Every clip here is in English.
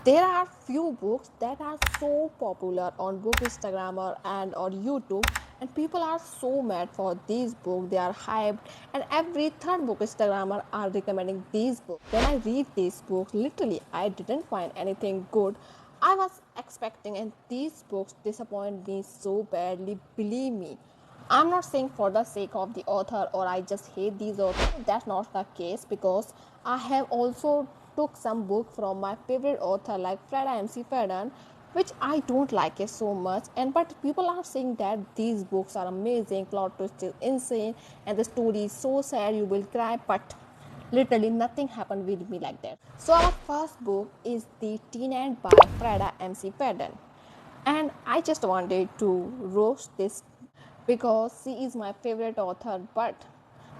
There are few books that are so popular on book Instagram and on YouTube, and people are so mad for these books. They are hyped, and every third book Instagrammer are recommending these books. When I read these books, literally I didn't find anything good I was expecting, and these books disappoint me so badly. Believe me, I'm not saying for the sake of the author or I just hate these authors. That's not the case, because I have also took some book from my favorite author like Freda MC Fadan, which I don't like it so much. And but people are saying that these books are amazing, plot twist is insane, and the story is so sad you will cry. But literally nothing happened with me like that. So our first book is The Teen Ant by Freda MC Fadan, and I just wanted to roast this because she is my favorite author. But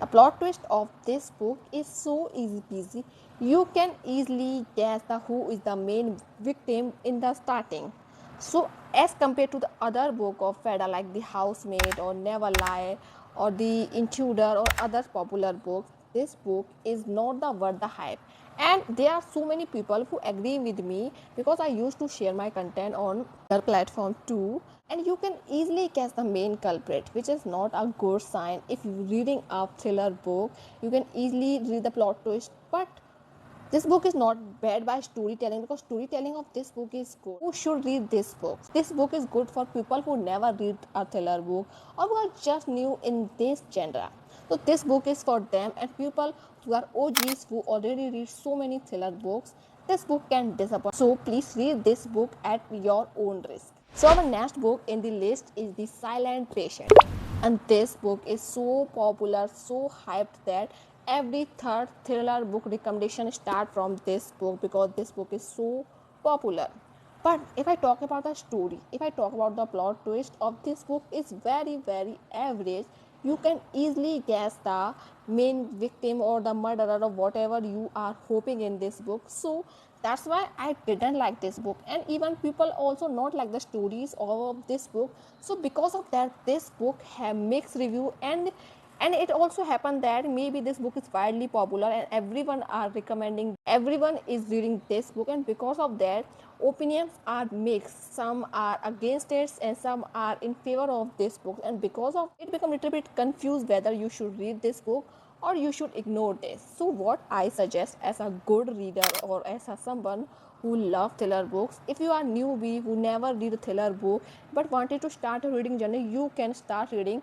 the plot twist of this book is so easy peasy. You can easily guess the who is the main victim in the starting. So as compared to the other book of Feda like The Housemaid or Never Lie or The Intruder or other popular books, this book is not the worth the hype. And there are so many people who agree with me, because I used to share my content on other platform too, and you can easily guess the main culprit, which is not a good sign. If you're reading a thriller book, you can easily read the plot twist. But this book is not bad by storytelling, because storytelling of this book is good. Who should read this book? This book is good for people who never read a thriller book or who are just new in this genre. So this book is for them, and people who are OGs who already read so many thriller books, this book can disappoint. So please read this book at your own risk. So our next book in the list is The Silent Patient. And this book is so popular, so hyped, that every third thriller book recommendation start from this book, because this book is so popular. But if I talk about the story, if I talk about the plot twist of this book, is very average. You can easily guess the main victim or the murderer or whatever you are hoping in this book. So that's why I didn't like this book, and even people also not like the stories of this book. So because of that, this book have mixed review, and it also happened that maybe this book is widely popular and everyone are recommending, everyone is reading this book, and because of that opinions are mixed. Some are against it and some are in favor of this book, and because of it become a little bit confused whether you should read this book or you should ignore this. So what I suggest as a good reader or as a someone who love thriller books, if you are newbie who never read a thriller book but wanted to start a reading journey, you can start reading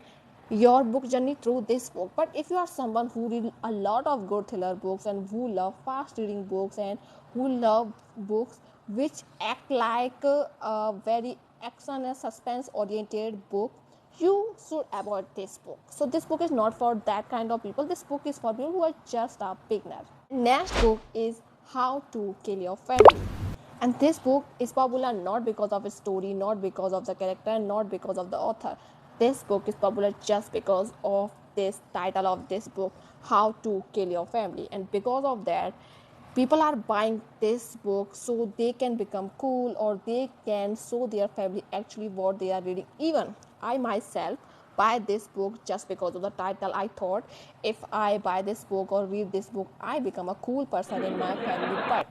your book journey through this book. But if you are someone who read a lot of good thriller books and who love fast reading books and who love books which act like a very action and suspense oriented book, you should avoid this book. So this book is not for that kind of people. This book is for people who are just a beginner. Next book is How to Kill Your Family. And this book is popular not because of its story, not because of the character, not because of the author. This book is popular just because of this title of this book, How to Kill Your Family. And because of that, people are buying this book so they can become cool, or they can show their family actually what they are reading. Even I myself buy this book just because of the title. I thought if I buy this book or read this book, I become a cool person in my family. But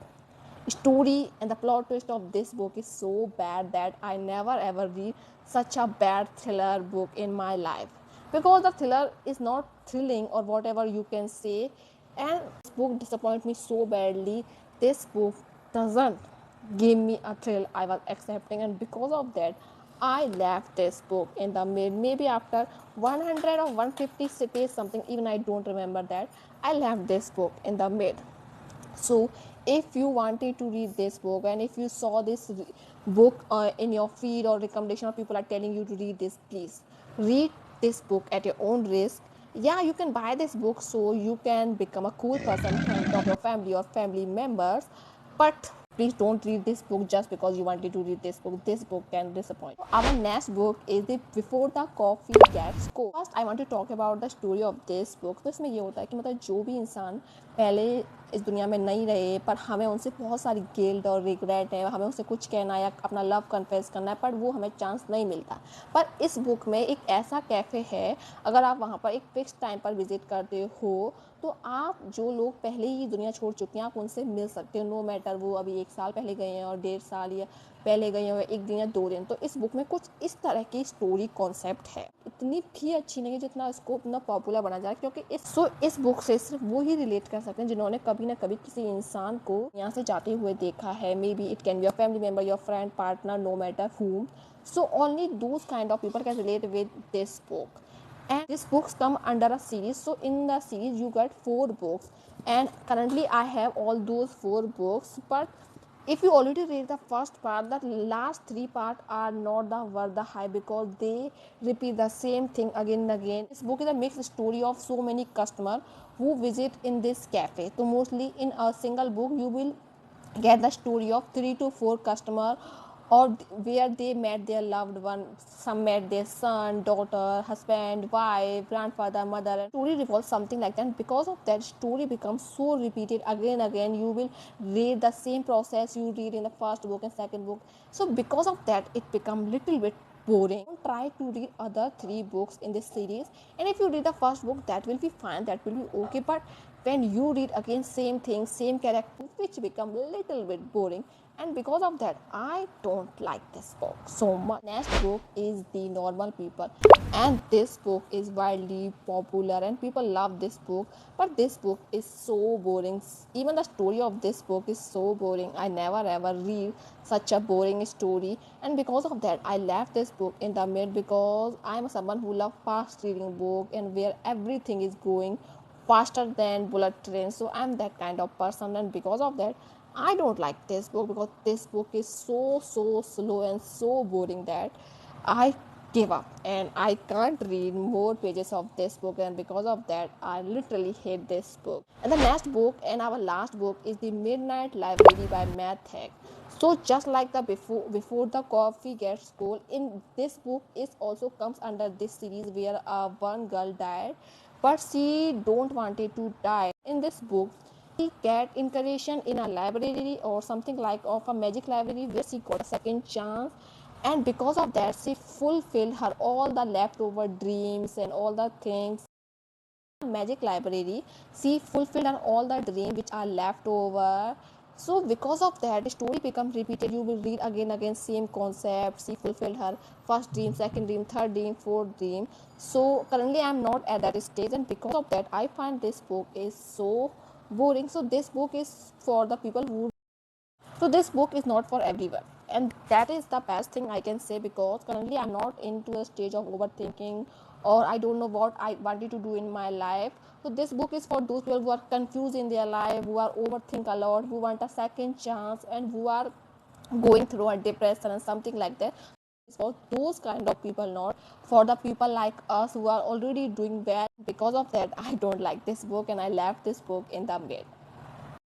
story and the plot twist of this book is so bad that I never ever read such a bad thriller book in my life, because the thriller is not thrilling or whatever you can say, and this book disappointed me so badly. This book doesn't give me a thrill I was accepting, and because of that I left this book in the mid. Maybe after 100 or 150 pages something, even I don't remember that, I left this book in the mid. So if you wanted to read this book, and if you saw this book in your feed or recommendation, or people are telling you to read this, please read this book at your own risk. Yeah, you can buy this book so you can become a cool person in front of your family or family members, but please don't read this book just because you wanted to read this book. This book can disappoint. Our next book is the Before the Coffee Gets Cold. First I want to talk about the story of this book. तो इसमें ये होता है कि मतलब जो भी इंसान पहले इस दुनिया में नहीं रहे, पर हमें उनसे बहुत सारी गिल्ट और रिग्रेट है, हमें उनसे कुछ कहना है या अपना लव कन्फेस करना है, पर वो हमें चांस नहीं मिलता। पर इस बुक में एक ऐसा कैफ़े है, अगर आप वहाँ पर एक फ़िक्स टाइम पर विज़िट करते हो, तो आप जो लोग पहले ही दुनिया छोड़ चुके हैं, आप उनसे मिल सकते हो, नो मैटर वो अभी 1 साल पहले गए हैं और 1.5 साल या पहले गए हुए 1 दिन या 2 दिन। तो इस बुक में कुछ इस तरह की स्टोरी कॉन्सेप्ट है। इतनी भी अच्छी नहीं है जितना इसको इतना पॉपुलर बना जाए, क्योंकि इस बुक से सिर्फ वो ही रिलेट कर सकते हैं जिन्होंने कभी ना कभी किसी इंसान को यहाँ से जाते हुए देखा है। Maybe it can be your family member, your friend, partner, no matter whom. So only those kind of people can relate with this book. And these books come under a series. So in the series you get 4 books, and currently I have all those 4 books. But if you already read the first part, the last 3 parts are not the worth the hype, because they repeat the same thing again and again. This book is a mixed story of so many customers who visit in this cafe. So mostly in a single book you will get the story of 3 to 4 customers, or where they met their loved one. Some met their son, daughter, husband, wife, grandfather, mother, and story revolves something like that. Because of that, story becomes so repeated again and again. You will read the same process you read in the first book and second book. So because of that, it becomes little bit boring. Don't try to read other 3 books in this series, and if you read the first book, that will be fine, that will be okay. But when you read again same thing, same character, which become little bit boring, and because of that I don't like this book so much. Next book is The Normal People, and this book is widely popular and people love this book. But this book is so boring. Even the story of this book is so boring. I never ever read such a boring story, and because of that I left this book in the mid, because I am someone who love fast reading book and where everything is going faster than bullet train. So I'm that kind of person, and because of that I don't like this book, because this book is so slow and so boring that I give up and I can't read more pages of this book, and because of that I literally hate this book. And the next book and our last book is The Midnight Library by Matt Haig. So just like the before the coffee gets cold, in this book is also comes under this series where one girl died, but she don't wanted to die. In this book she get incarnation in a library or something like of a magic library where she got a second chance, and because of that she fulfilled her all the leftover dreams and all the things. Magic library, she fulfilled her all the dreams which are left over. So because of that the story becomes repeated. You will read again again same concept. She fulfilled her first dream, second dream, third dream, fourth dream. So currently I am not at that stage, and because of that I find this book is so boring. So this book is for the people who, so this book is not for everyone, and that is the best thing I can say, because currently I'm not into a stage of overthinking, or I don't know what I wanted to do in my life. So this book is for those people who are confused in their life, who are overthink a lot, who want a second chance, and who are going through a depression and something like that. It's for those kind of people, not for the people like us who are already doing bad. Because of that I don't like this book and I left this book in the mid.